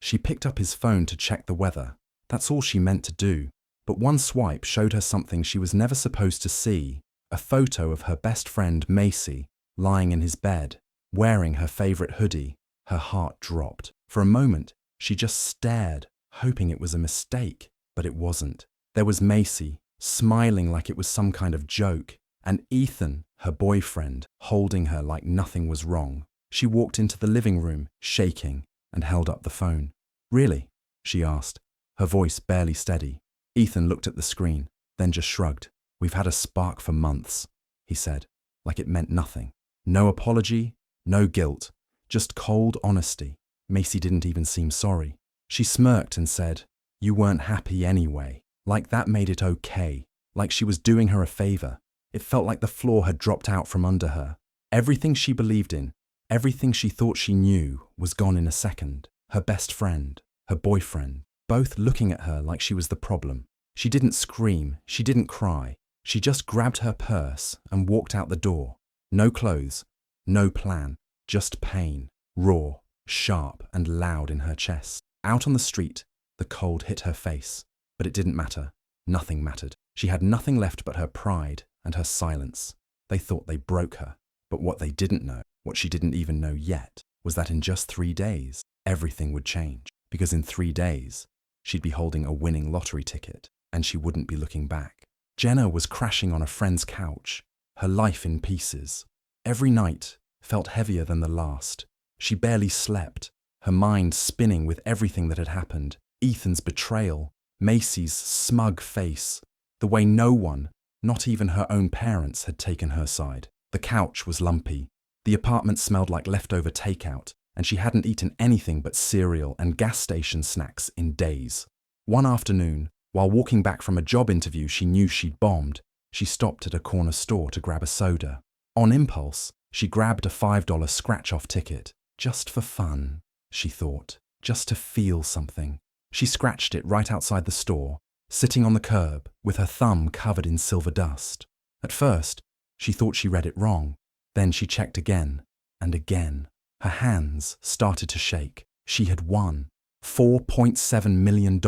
She picked up his phone to check the weather. That's all she meant to do. But one swipe showed her something she was never supposed to see, a photo of her best friend Macy, lying in his bed, wearing her favorite hoodie. Her heart dropped. For a moment, she just stared, hoping it was a mistake, but it wasn't. There was Macy, smiling like it was some kind of joke, and Ethan, her boyfriend, holding her like nothing was wrong. She walked into the living room, shaking, and held up the phone. "Really?" she asked, her voice barely steady. Ethan looked at the screen, then just shrugged. "We've had a spark for months," he said, like it meant nothing. No apology, no guilt, just cold honesty. Macy didn't even seem sorry. She smirked and said, "You weren't happy anyway," like that made it okay, like she was doing her a favor. It felt like the floor had dropped out from under her. Everything she believed in, everything she thought she knew, was gone in a second. Her best friend, her boyfriend, both looking at her like she was the problem. She didn't scream, she didn't cry. She just grabbed her purse and walked out the door. No clothes, no plan, just pain, raw, sharp and loud in her chest. Out on the street, the cold hit her face, but it didn't matter. Nothing mattered. She had nothing left but her pride and her silence. They thought they broke her, but what they didn't know, what she didn't even know yet, was that in just 3 days, everything would change. Because in 3 days, she'd be holding a winning lottery ticket, and she wouldn't be looking back. Jenna was crashing on a friend's couch, her life in pieces. Every night felt heavier than the last. She barely slept, her mind spinning with everything that had happened. Ethan's betrayal, Macy's smug face, the way no one, not even her own parents, had taken her side. The couch was lumpy. The apartment smelled like leftover takeout, and she hadn't eaten anything but cereal and gas station snacks in days. One afternoon, while walking back from a job interview she knew she'd bombed, she stopped at a corner store to grab a soda. On impulse, she grabbed a $5 scratch-off ticket. Just for fun, she thought, just to feel something. She scratched it right outside the store, sitting on the curb with her thumb covered in silver dust. At first, she thought she read it wrong. Then she checked again and again. Her hands started to shake. She had won $4.7 million.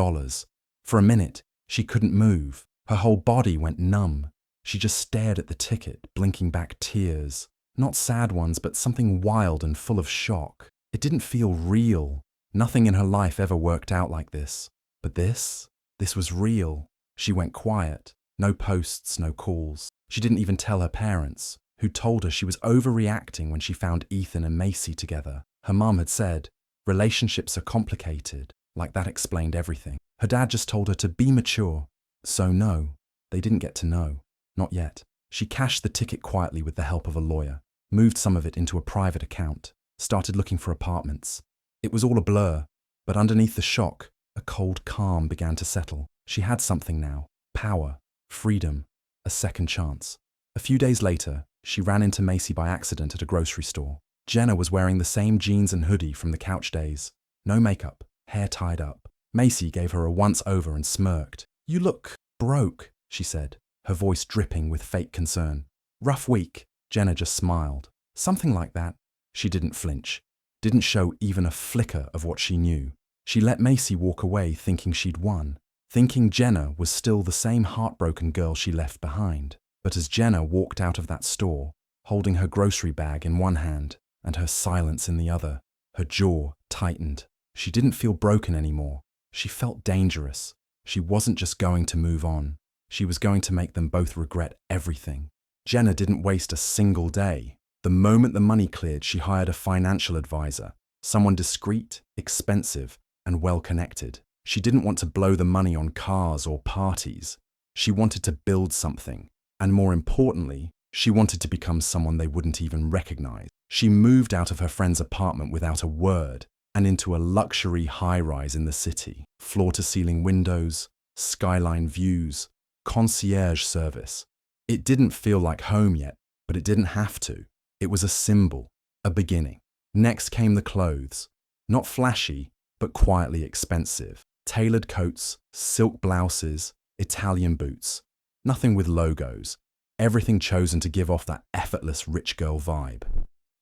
For a minute, she couldn't move. Her whole body went numb. She just stared at the ticket, blinking back tears. Not sad ones, but something wild and full of shock. It didn't feel real. Nothing in her life ever worked out like this. But this was real. She went quiet. No posts, no calls. She didn't even tell her parents, who told her she was overreacting when she found Ethan and Macy together. Her mum had said, relationships are complicated, like that explained everything. Her dad just told her to be mature. So no, they didn't get to know. Not yet. She cashed the ticket quietly with the help of a lawyer, moved some of it into a private account, started looking for apartments. It was all a blur, but underneath the shock, a cold calm began to settle. She had something now. Power, freedom, a second chance. A few days later, she ran into Macy by accident at a grocery store. Jenna was wearing the same jeans and hoodie from the couch days. No makeup, hair tied up. Macy gave her a once-over and smirked. "You look broke," she said, her voice dripping with fake concern. "Rough week." Jenna just smiled. Something like that. She didn't flinch, didn't show even a flicker of what she knew. She let Macy walk away thinking she'd won, thinking Jenna was still the same heartbroken girl she left behind. But as Jenna walked out of that store, holding her grocery bag in one hand and her silence in the other, her jaw tightened. She didn't feel broken anymore. She felt dangerous. She wasn't just going to move on. She was going to make them both regret everything. Jenna didn't waste a single day. The moment the money cleared, she hired a financial advisor, someone discreet, expensive, and well-connected. She didn't want to blow the money on cars or parties. She wanted to build something. And more importantly, she wanted to become someone they wouldn't even recognize. She moved out of her friend's apartment without a word and into a luxury high-rise in the city. Floor-to-ceiling windows, skyline views, concierge service. It didn't feel like home yet, but it didn't have to. It was a symbol, a beginning. Next came the clothes. Not flashy, but quietly expensive. Tailored coats, silk blouses, Italian boots. Nothing with logos. Everything chosen to give off that effortless rich girl vibe.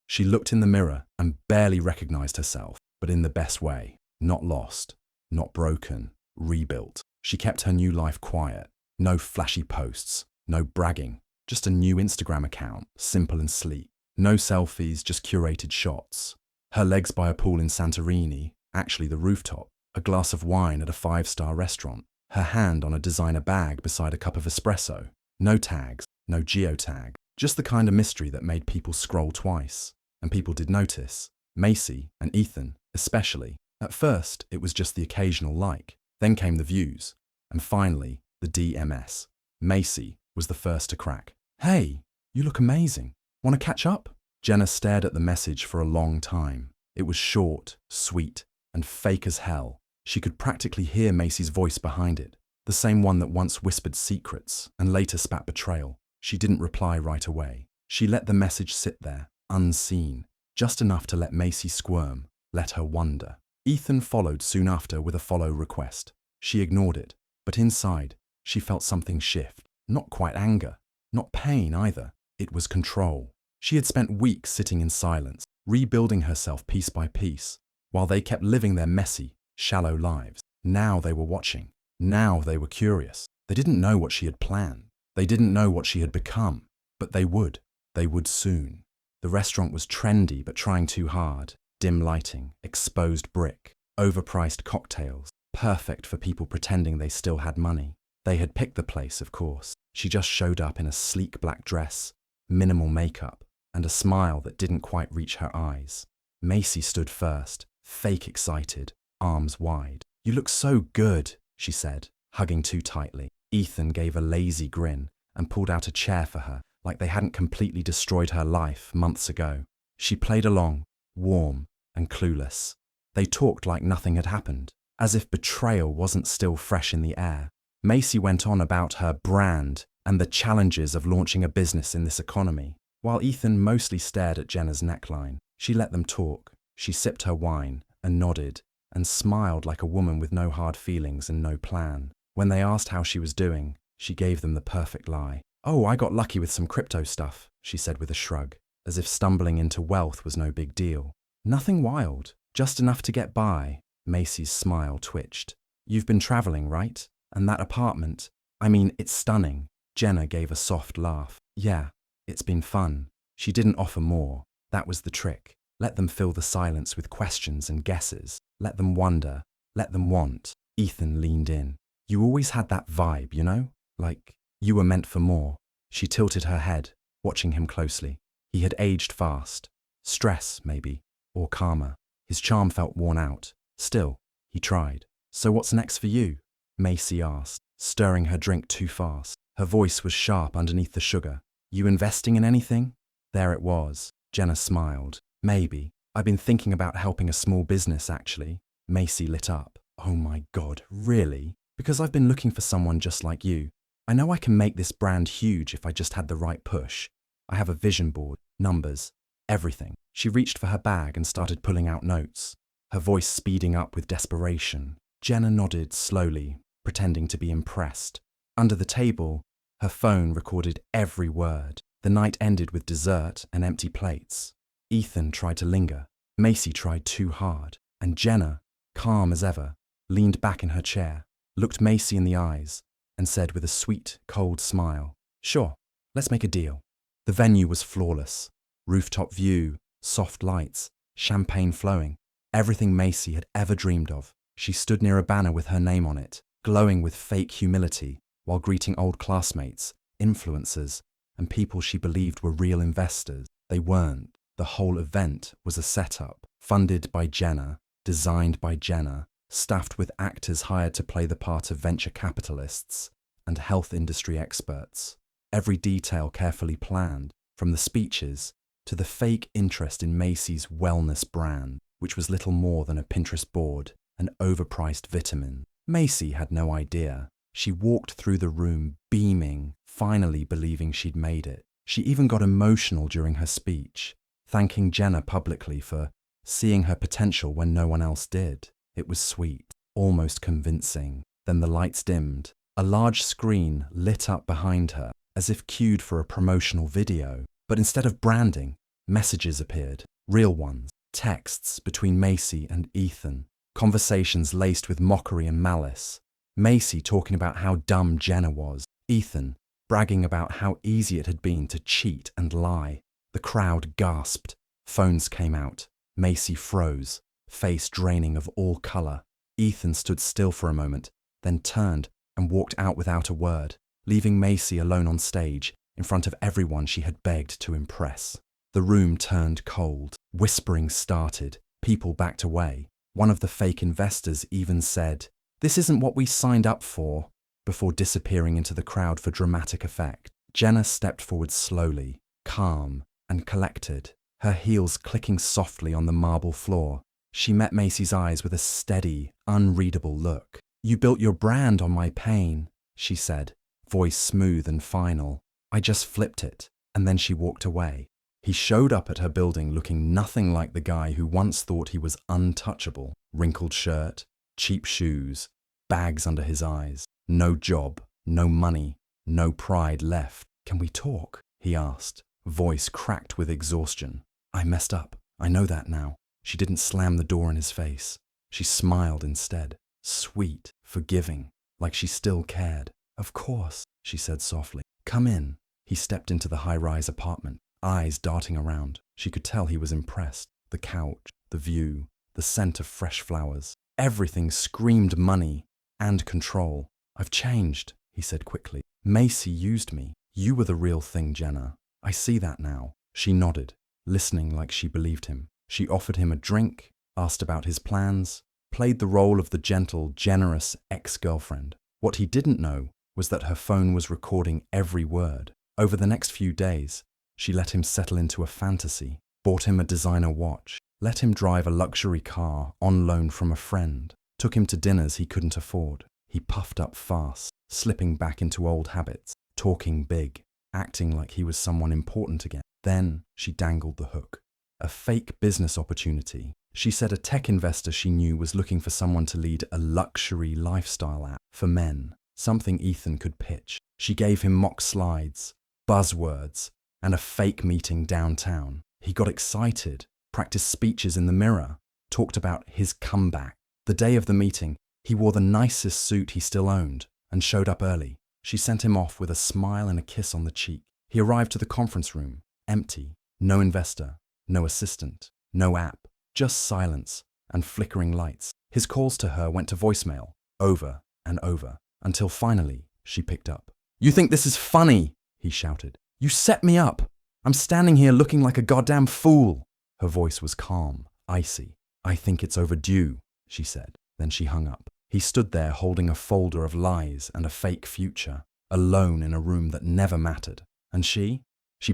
She looked in the mirror and barely recognized herself, but in the best way. Not lost, not broken, rebuilt. She kept her new life quiet. No flashy posts, no bragging. Just a new Instagram account, simple and sleek. No selfies, just curated shots. Her legs by a pool in Santorini, actually the rooftop. A glass of wine at a 5-star restaurant. Her hand on a designer bag beside a cup of espresso. No tags, no geotag. Just the kind of mystery that made people scroll twice. And people did notice. Macy and Ethan, especially. At first, it was just the occasional like. Then came the views. And finally, the DMS. Macy was the first to crack. "Hey, you look amazing. Want to catch up?" Jenna stared at the message for a long time. It was short, sweet, and fake as hell. She could practically hear Macy's voice behind it, the same one that once whispered secrets and later spat betrayal. She didn't reply right away. She let the message sit there, unseen, just enough to let Macy squirm, let her wonder. Ethan followed soon after with a follow request. She ignored it, but inside, she felt something shift. Not quite anger, not pain either. It was control. She had spent weeks sitting in silence, rebuilding herself piece by piece, while they kept living their messy, shallow lives. Now they were watching. Now they were curious. They didn't know what she had planned. They didn't know what she had become. But they would. They would soon. The restaurant was trendy but trying too hard. Dim lighting, exposed brick, overpriced cocktails, perfect for people pretending they still had money. They had picked the place, of course. She just showed up in a sleek black dress, minimal makeup, and a smile that didn't quite reach her eyes. Macy stood first, fake excited, arms wide. "You look so good," she said, hugging too tightly. Ethan gave a lazy grin and pulled out a chair for her, like they hadn't completely destroyed her life months ago. She played along, warm and clueless. They talked like nothing had happened, as if betrayal wasn't still fresh in the air. Macy went on about her brand and the challenges of launching a business in this economy, while Ethan mostly stared at Jenna's neckline. She let them talk. She sipped her wine and nodded and smiled like a woman with no hard feelings and no plan. When they asked how she was doing, she gave them the perfect lie. "Oh, I got lucky with some crypto stuff," she said with a shrug, as if stumbling into wealth was no big deal. "Nothing wild, just enough to get by." Macy's smile twitched. "You've been traveling, right? And that apartment, I mean, it's stunning." Jenna gave a soft laugh. "Yeah, it's been fun." She didn't offer more. That was the trick. Let them fill the silence with questions and guesses. Let them wonder. Let them want. Ethan leaned in. "You always had that vibe, you know? Like, you were meant for more." She tilted her head, watching him closely. He had aged fast. Stress, maybe, or karma. His charm felt worn out. Still, he tried. "So what's next for you?" Macy asked, stirring her drink too fast. Her voice was sharp underneath the sugar. "You investing in anything?" There it was. Jenna smiled. "Maybe. I've been thinking about helping a small business, actually." Macy lit up. "Oh my God, really? Because I've been looking for someone just like you. I know I can make this brand huge if I just had the right push. I have a vision board, numbers, everything." She reached for her bag and started pulling out notes, her voice speeding up with desperation. Jenna nodded slowly, pretending to be impressed. Under the table, her phone recorded every word. The night ended with dessert and empty plates. Ethan tried to linger. Macy tried too hard. And Jenna, calm as ever, leaned back in her chair, looked Macy in the eyes, and said with a sweet, cold smile, "Sure, let's make a deal." The venue was flawless. Rooftop view, soft lights, champagne flowing, everything Macy had ever dreamed of. She stood near a banner with her name on it, glowing with fake humility, while greeting old classmates, influencers, and people she believed were real investors. They weren't. The whole event was a setup, funded by Jenna, designed by Jenna, staffed with actors hired to play the part of venture capitalists and health industry experts. Every detail carefully planned, from the speeches to the fake interest in Macy's wellness brand, which was little more than a Pinterest board and overpriced vitamin. Macy had no idea. She walked through the room beaming, finally believing she'd made it. She even got emotional during her speech, thanking Jenna publicly for seeing her potential when no one else did. It was sweet, almost convincing. Then the lights dimmed. A large screen lit up behind her, as if cued for a promotional video. But instead of branding, messages appeared, real ones, texts between Macy and Ethan. Conversations laced with mockery and malice. Macy talking about how dumb Jenna was. Ethan bragging about how easy it had been to cheat and lie. The crowd gasped. Phones came out. Macy froze, face draining of all colour. Ethan stood still for a moment, then turned and walked out without a word, leaving Macy alone on stage in front of everyone she had begged to impress. The room turned cold. Whispering started. People backed away. One of the fake investors even said, "This isn't what we signed up for," before disappearing into the crowd for dramatic effect. Jenna stepped forward slowly, calm and collected, her heels clicking softly on the marble floor. She met Macy's eyes with a steady, unreadable look. "You built your brand on my pain," she said, voice smooth and final. "I just flipped it," and then she walked away. He showed up at her building looking nothing like the guy who once thought he was untouchable. Wrinkled shirt, cheap shoes, bags under his eyes. No job, no money, no pride left. "Can we talk?" he asked, voice cracked with exhaustion. "I messed up. I know that now." She didn't slam the door in his face. She smiled instead, sweet, forgiving, like she still cared. "Of course," she said softly. "Come in." He stepped into the high-rise apartment, eyes darting around. She could tell he was impressed. The couch, the view, the scent of fresh flowers. Everything screamed money and control. "I've changed," he said quickly. "Macy used me. You were the real thing, Jenna. I see that now." She nodded, listening like she believed him. She offered him a drink, asked about his plans, played the role of the gentle, generous ex-girlfriend. What he didn't know was that her phone was recording every word. Over the next few days, she let him settle into a fantasy, bought him a designer watch, let him drive a luxury car on loan from a friend, took him to dinners he couldn't afford. He puffed up fast, slipping back into old habits, talking big, acting like he was someone important again. Then she dangled the hook. A fake business opportunity. She said a tech investor she knew was looking for someone to lead a luxury lifestyle app for men, something Ethan could pitch. She gave him mock slides, buzzwords, and a fake meeting downtown. He got excited, practiced speeches in the mirror, talked about his comeback. The day of the meeting, he wore the nicest suit he still owned and showed up early. She sent him off with a smile and a kiss on the cheek. He arrived to the conference room, empty, no investor, no assistant, no app, just silence and flickering lights. His calls to her went to voicemail, over and over, until finally she picked up. "You think this is funny?" he shouted. "You set me up. I'm standing here looking like a goddamn fool." Her voice was calm, icy. "I think it's overdue," she said. Then she hung up. He stood there holding a folder of lies and a fake future, alone in a room that never mattered. And she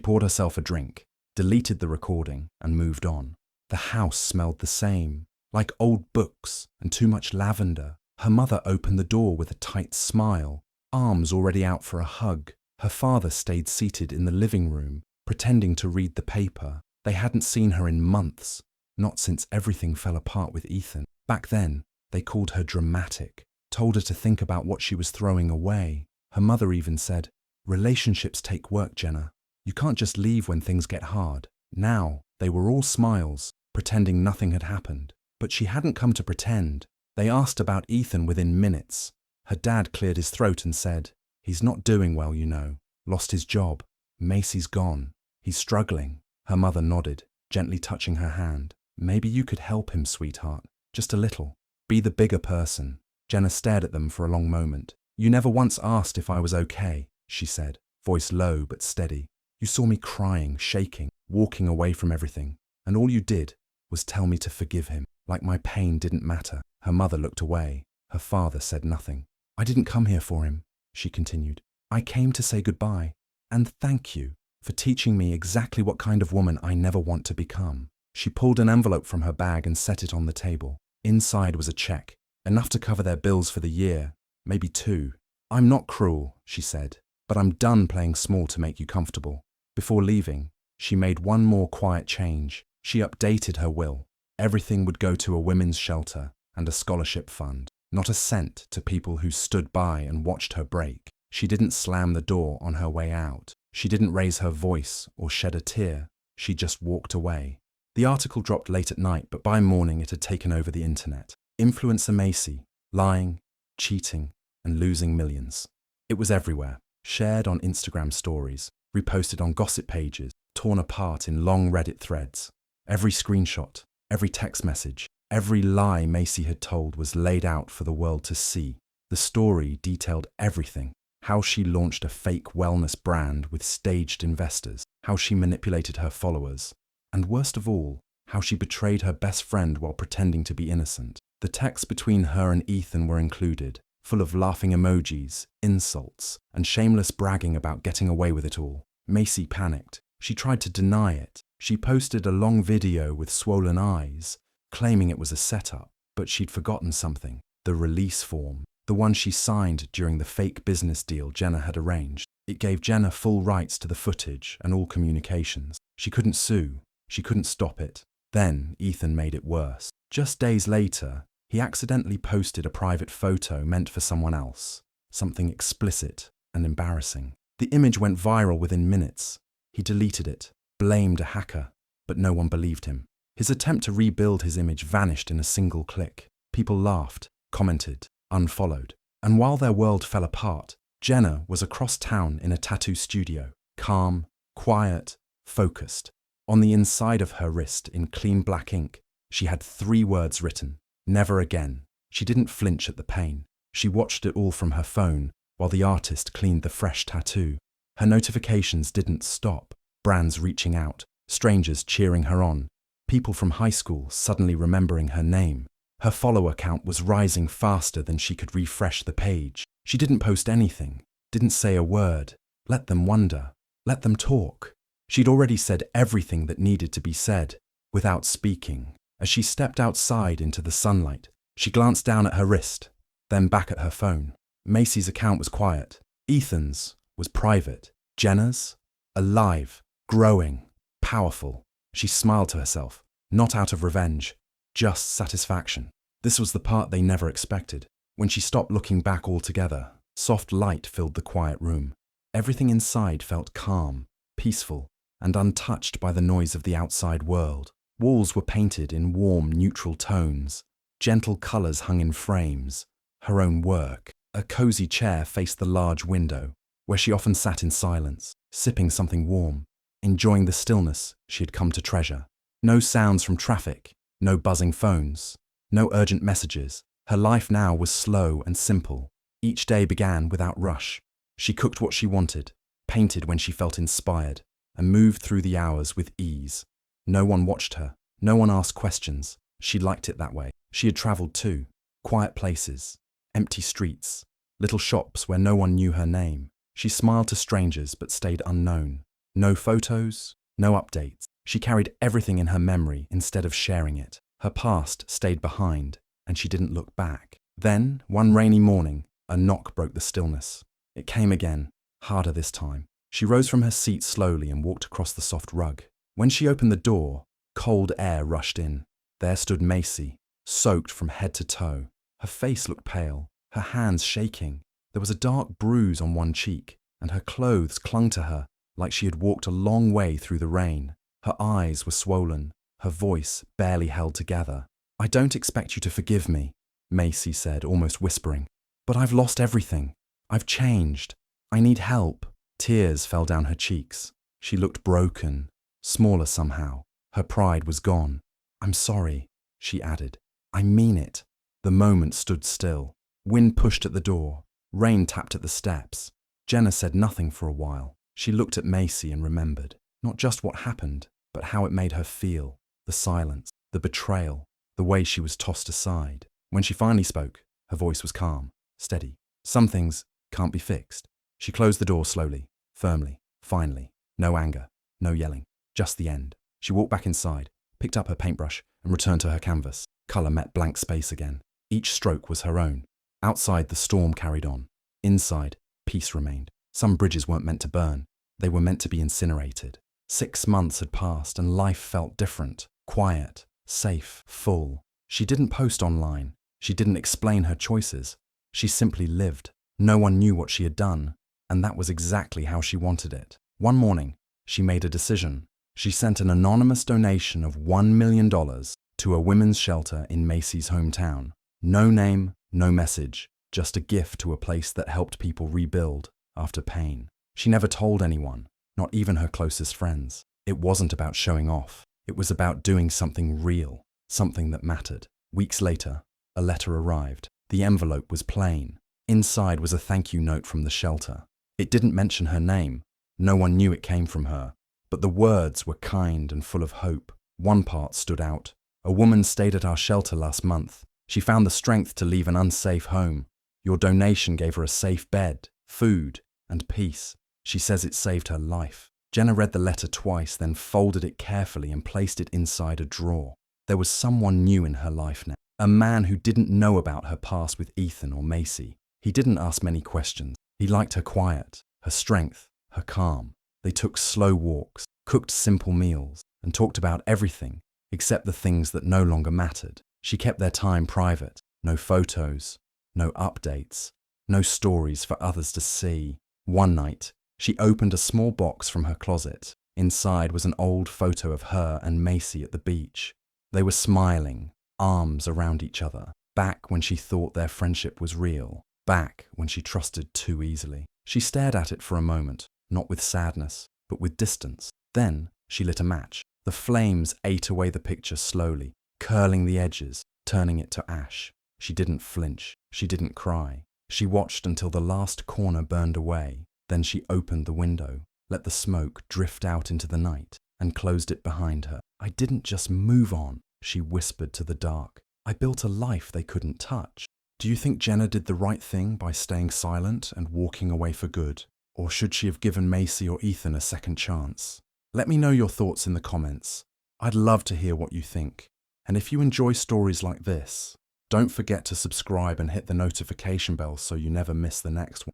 poured herself a drink, deleted the recording, and moved on. The house smelled the same, like old books and too much lavender. Her mother opened the door with a tight smile, arms already out for a hug. Her father stayed seated in the living room, pretending to read the paper. They hadn't seen her in months, not since everything fell apart with Ethan. Back then, they called her dramatic, told her to think about what she was throwing away. Her mother even said, "Relationships take work, Jenna. You can't just leave when things get hard." Now, they were all smiles, pretending nothing had happened. But she hadn't come to pretend. They asked about Ethan within minutes. Her dad cleared his throat and said, "He's not doing well, you know. Lost his job. Macy's gone. He's struggling." Her mother nodded, gently touching her hand. "Maybe you could help him, sweetheart. Just a little. Be the bigger person." Jenna stared at them for a long moment. "You never once asked if I was okay," she said, voice low but steady. "You saw me crying, shaking, walking away from everything, and all you did was tell me to forgive him, like my pain didn't matter." Her mother looked away. Her father said nothing. "I didn't come here for him," she continued. "I came to say goodbye, and thank you for teaching me exactly what kind of woman I never want to become." She pulled an envelope from her bag and set it on the table. Inside was a check, enough to cover their bills for the year, maybe 2. "I'm not cruel," she said, "but I'm done playing small to make you comfortable." Before leaving, she made one more quiet change. She updated her will. Everything would go to a women's shelter and a scholarship fund, not a cent to people who stood by and watched her break. She didn't slam the door on her way out. She didn't raise her voice or shed a tear. She just walked away. The article dropped late at night, but by morning it had taken over the internet. Influencer Macy, lying, cheating, and losing millions. It was everywhere, shared on Instagram stories, reposted on gossip pages, torn apart in long Reddit threads. Every screenshot, every text message, every lie Macy had told was laid out for the world to see. The story detailed everything: how she launched a fake wellness brand with staged investors, how she manipulated her followers, and worst of all, how she betrayed her best friend while pretending to be innocent. The texts between her and Ethan were included, full of laughing emojis, insults, and shameless bragging about getting away with it all. Macy panicked. She tried to deny it. She posted a long video with swollen eyes, claiming it was a setup, but she'd forgotten something: the release form, the one she signed during the fake business deal Jenna had arranged. It gave Jenna full rights to the footage and all communications. She couldn't sue. She couldn't stop it. Then Ethan made it worse. Just days later, he accidentally posted a private photo meant for someone else, something explicit and embarrassing. The image went viral within minutes. He deleted it, blamed a hacker, but no one believed him. His attempt to rebuild his image vanished in a single click. People laughed, commented, unfollowed. And while their world fell apart, Jenna was across town in a tattoo studio, calm, quiet, focused. On the inside of her wrist, in clean black ink, she had 3 words written: never again. She didn't flinch at the pain. She watched it all from her phone while the artist cleaned the fresh tattoo. Her notifications didn't stop. Brands reaching out, strangers cheering her on, people from high school suddenly remembering her name. Her follower count was rising faster than she could refresh the page. She didn't post anything, didn't say a word. Let them wonder. Let them talk. She'd already said everything that needed to be said, without speaking. As she stepped outside into the sunlight, she glanced down at her wrist, then back at her phone. Macy's account was quiet. Ethan's was private. Jenna's? Alive, growing, powerful. She smiled to herself, not out of revenge, just satisfaction. This was the part they never expected. When she stopped looking back altogether, soft light filled the quiet room. Everything inside felt calm, peaceful, and untouched by the noise of the outside world. Walls were painted in warm, neutral tones. Gentle colours hung in frames. Her own work. A cosy chair faced the large window, where she often sat in silence, sipping something warm, enjoying the stillness she had come to treasure. No sounds from traffic, no buzzing phones, no urgent messages. Her life now was slow and simple. Each day began without rush. She cooked what she wanted, painted when she felt inspired, and moved through the hours with ease. No one watched her. No one asked questions. She liked it that way. She had travelled too. Quiet places, empty streets, little shops where no one knew her name. She smiled to strangers but stayed unknown. No photos, no updates. She carried everything in her memory instead of sharing it. Her past stayed behind, and she didn't look back. Then, one rainy morning, a knock broke the stillness. It came again, harder this time. She rose from her seat slowly and walked across the soft rug. When she opened the door, cold air rushed in. There stood Macy, soaked from head to toe. Her face looked pale, her hands shaking. There was a dark bruise on one cheek, and her clothes clung to her like she had walked a long way through the rain. Her eyes were swollen, her voice barely held together. "I don't expect you to forgive me," Macy said, almost whispering. "But I've lost everything. I've changed. I need help." Tears fell down her cheeks. She looked broken, smaller somehow. Her pride was gone. "I'm sorry," she added. "I mean it." The moment stood still. Wind pushed at the door. Rain tapped at the steps. Jenna said nothing for a while. She looked at Macy and remembered, not just what happened, but how it made her feel. The silence, the betrayal, the way she was tossed aside. When she finally spoke, her voice was calm, steady. "Some things can't be fixed." She closed the door slowly, firmly, finally. No anger, no yelling, just the end. She walked back inside, picked up her paintbrush, and returned to her canvas. Colour met blank space again. Each stroke was her own. Outside, the storm carried on. Inside, peace remained. Some bridges weren't meant to burn. They were meant to be incinerated. 6 months had passed and life felt different. Quiet, safe, full. She didn't post online. She didn't explain her choices. She simply lived. No one knew what she had done, and that was exactly how she wanted it. One morning, she made a decision. She sent an anonymous donation of $1 million to a women's shelter in Macy's hometown. No name, no message, just a gift to a place that helped people rebuild after pain. She never told anyone, not even her closest friends. It wasn't about showing off. It was about doing something real, something that mattered. Weeks later, a letter arrived. The envelope was plain. Inside was a thank you note from the shelter. It didn't mention her name. No one knew it came from her. But the words were kind and full of hope. One part stood out. A woman stayed at our shelter last month. She found the strength to leave an unsafe home. Your donation gave her a safe bed, food, and peace. She says it saved her life. Jenna read the letter twice, then folded it carefully and placed it inside a drawer. There was someone new in her life now. A man who didn't know about her past with Ethan or Macy. He didn't ask many questions. He liked her quiet, her strength, her calm. They took slow walks, cooked simple meals, and talked about everything except the things that no longer mattered. She kept their time private. No photos, no updates, no stories for others to see. One night, she opened a small box from her closet. Inside was an old photo of her and Macy at the beach. They were smiling, arms around each other, back when she thought their friendship was real, back when she trusted too easily. She stared at it for a moment, not with sadness, but with distance. Then she lit a match. The flames ate away the picture slowly, curling the edges, turning it to ash. She didn't flinch. She didn't cry. She watched until the last corner burned away. Then she opened the window, let the smoke drift out into the night, and closed it behind her. I didn't just move on, she whispered to the dark. I built a life they couldn't touch. Do you think Jenna did the right thing by staying silent and walking away for good? Or should she have given Macy or Ethan a second chance? Let me know your thoughts in the comments. I'd love to hear what you think. And if you enjoy stories like this, don't forget to subscribe and hit the notification bell so you never miss the next one.